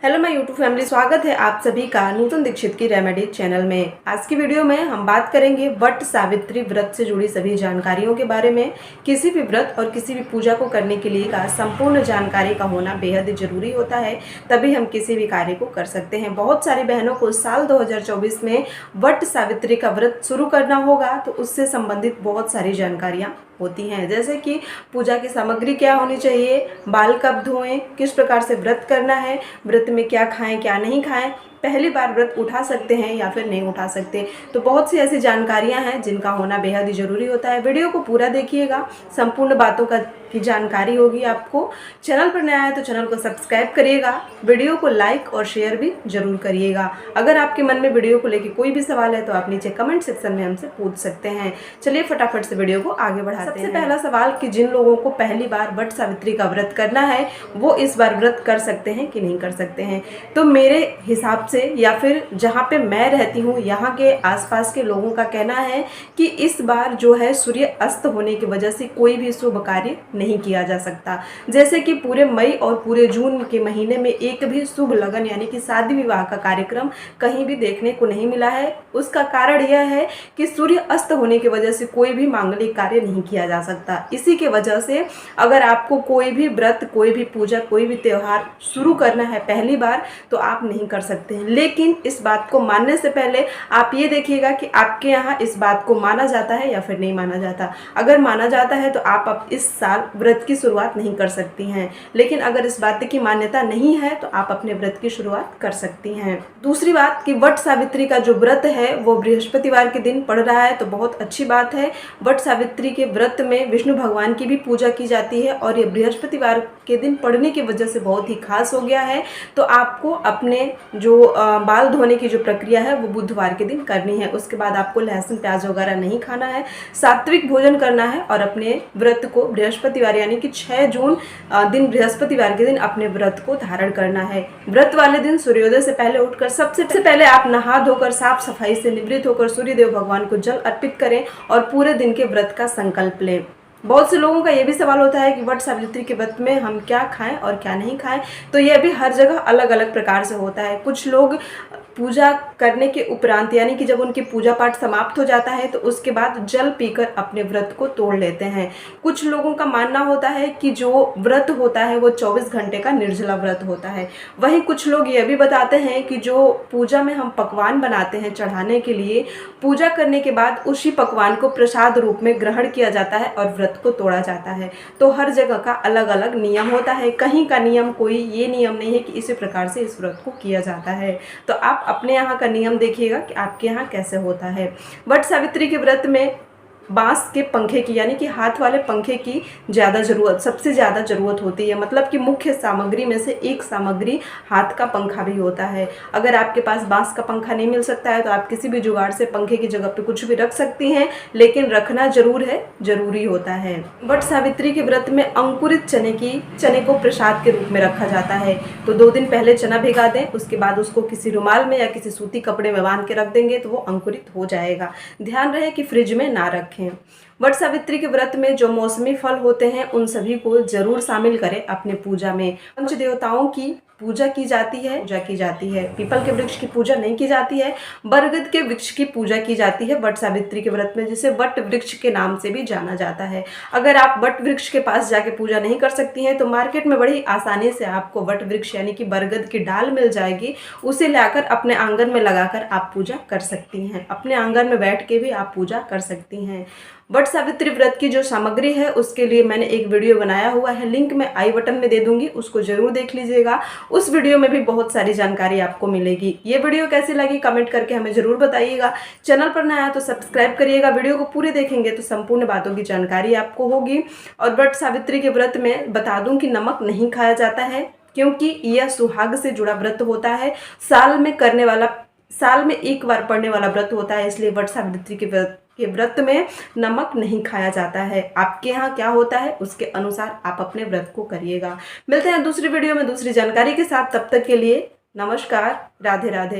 Hello my YouTube family, स्वागत है आप सभी का नूतन दीक्षित की रेमेडी चैनल में। आज की वीडियो में हम बात करेंगे वट सावित्री व्रत से जुड़ी सभी जानकारियों के बारे में। किसी भी व्रत और किसी भी पूजा को करने के लिए का संपूर्ण जानकारी का होना बेहद ही जरूरी होता है, तभी हम किसी भी कार्य को कर सकते हैं। बहुत सारी बहनों को साल 2024 में वट सावित्री का व्रत शुरू करना होगा, तो उससे संबंधित बहुत सारी जानकारियाँ होती हैं, जैसे कि पूजा की सामग्री क्या होनी चाहिए, बाल कब धोएं, किस प्रकार से व्रत करना है, व्रत में क्या खाएं क्या नहीं खाएं, पहली बार व्रत उठा सकते हैं या फिर नहीं उठा सकते। तो बहुत सी ऐसी जानकारियां हैं जिनका होना बेहद ही जरूरी होता है। वीडियो को पूरा देखिएगा, संपूर्ण बातों की जानकारी होगी आपको। चैनल पर नया है तो चैनल को सब्सक्राइब करिएगा, वीडियो को लाइक और शेयर भी जरूर करिएगा। अगर आपके मन में वीडियो को लेकर कोई भी सवाल है तो आप नीचे कमेंट सेक्शन में हमसे पूछ सकते हैं। चलिए फटाफट से वीडियो को आगे बढ़ाते हैं। सबसे पहला सवाल कि जिन लोगों को पहली बार वट सावित्री का व्रत करना है वो इस बार व्रत कर सकते हैं कि नहीं कर सकते हैं। तो मेरे हिसाब से या फिर जहाँ पे मैं रहती हूँ यहाँ के आसपास के लोगों का कहना है कि इस बार जो है सूर्य अस्त होने की वजह से कोई भी शुभ कार्य नहीं किया जा सकता। जैसे कि पूरे मई और पूरे जून के महीने में एक भी शुभ लगन यानी कि शादी विवाह का कार्यक्रम कहीं भी देखने को नहीं मिला है। उसका कारण यह है कि सूर्य अस्त होने की वजह से कोई भी मांगलिक कार्य नहीं किया जा सकता। इसी के वजह से अगर आपको कोई भी व्रत, कोई भी पूजा, कोई भी त्यौहार शुरू करना है पहली बार तो आप नहीं कर सकते हैं। लेकिन इस बात को मानने से पहले आप ये देखिएगा कि आपके यहाँ इस बात को माना जाता है या फिर नहीं माना जाता। अगर माना जाता है तो आप अब इस साल व्रत की शुरुआत नहीं कर सकती हैं, लेकिन अगर इस बात की मान्यता नहीं है तो आप अपने व्रत की शुरुआत कर सकती हैं। दूसरी बात कि वट सावित्री का जो व्रत है वो बृहस्पतिवार के दिन पड़ रहा है, तो बहुत अच्छी बात है। वट सावित्री के व्रत में विष्णु भगवान की भी पूजा की जाती है और ये बृहस्पतिवार के दिन पड़ने की वजह से बहुत ही खास हो गया है। तो आपको अपने जो बाल धोने की जो प्रक्रिया है वो बुधवार के दिन करनी है। उसके बाद आपको लहसुन प्याज वगैरह नहीं खाना है, सात्विक भोजन करना है और अपने व्रत को बृहस्पतिवार यानी कि 6 जून दिन बृहस्पतिवार के दिन अपने व्रत को धारण करना है। व्रत वाले दिन सूर्योदय से पहले उठकर सबसे पहले आप नहा धोकर साफ सफाई से निवृत्त होकर सूर्यदेव भगवान को जल अर्पित करें और पूरे दिन के व्रत का संकल्प लें। बहुत से लोगों का ये भी सवाल होता है कि वट सावित्री के व्रत में हम क्या खाएं और क्या नहीं खाएं। तो यह भी हर जगह अलग अलग प्रकार से होता है। कुछ लोग पूजा करने के उपरांत यानी कि जब उनकी पूजा पाठ समाप्त हो जाता है तो उसके बाद जल पीकर अपने व्रत को तोड़ लेते हैं। कुछ लोगों का मानना होता है कि जो व्रत होता है वो 24 घंटे का निर्जला व्रत होता है। वहीं कुछ लोग यह भी बताते हैं कि जो पूजा में हम पकवान बनाते हैं चढ़ाने के लिए, पूजा करने के बाद उसी पकवान को प्रसाद रूप में ग्रहण किया जाता है और व्रत को तोड़ा जाता है। तो हर जगह का अलग अलग नियम होता है। कहीं का नियम कोई ये नियम नहीं है कि इसी प्रकार से इस व्रत को किया जाता है। तो आप अपने यहाँ का नियम देखिएगा कि आपके यहाँ कैसे होता है। वट सावित्री के व्रत में बांस के पंखे की यानी कि हाथ वाले पंखे की सबसे ज़्यादा ज़रूरत होती है। मतलब कि मुख्य सामग्री में से एक सामग्री हाथ का पंखा भी होता है। अगर आपके पास बांस का पंखा नहीं मिल सकता है तो आप किसी भी जुगाड़ से पंखे की जगह पे कुछ भी रख सकती हैं, लेकिन रखना जरूरी होता है। वट सावित्री के व्रत में अंकुरित चने को प्रसाद के रूप में रखा जाता है। तो 2 दिन पहले चना भिगा दें, उसके बाद उसको किसी रुमाल में या किसी सूती कपड़े में बांध के रख देंगे तो वो अंकुरित हो जाएगा। ध्यान रहे कि फ्रिज में ना रखें। वट सावित्री के व्रत में जो मौसमी फल होते हैं उन सभी को जरूर शामिल करें अपने पूजा में। पंच देवताओं की पूजा की जाती है। पीपल के वृक्ष की पूजा नहीं की जाती है, बरगद के वृक्ष की पूजा की जाती है वट सावित्री के व्रत में, जिसे वट वृक्ष के नाम से भी जाना जाता है। अगर आप वट वृक्ष के पास जाके पूजा नहीं कर सकती हैं तो मार्केट में बड़ी आसानी से आपको वट वृक्ष यानी कि बरगद की डाल मिल जाएगी। उसे लाकर अपने आंगन में लगाकर आप पूजा कर सकती हैं। अपने आंगन में बैठ के भी आप पूजा कर सकती हैं। वट सावित्री व्रत की जो सामग्री है उसके लिए मैंने एक वीडियो बनाया हुआ है, लिंक मैं आई बटन में दे दूंगी, उसको जरूर देख लीजिएगा। उस वीडियो में भी बहुत सारी जानकारी आपको मिलेगी। ये वीडियो कैसी लगी कमेंट करके हमें जरूर बताइएगा। चैनल पर नया है तो सब्सक्राइब करिएगा। वीडियो को पूरे देखेंगे तो संपूर्ण बातों की जानकारी आपको होगी। और वट सावित्री के व्रत में बता दूं कि नमक नहीं खाया जाता है, क्योंकि यह सुहाग से जुड़ा व्रत होता है। साल में एक बार पड़ने वाला व्रत होता है, इसलिए वट सावित्री के व्रत में नमक नहीं खाया जाता है। आपके यहाँ क्या होता है उसके अनुसार आप अपने व्रत को करिएगा। मिलते हैं दूसरी वीडियो में दूसरी जानकारी के साथ। तब तक के लिए नमस्कार, राधे राधे।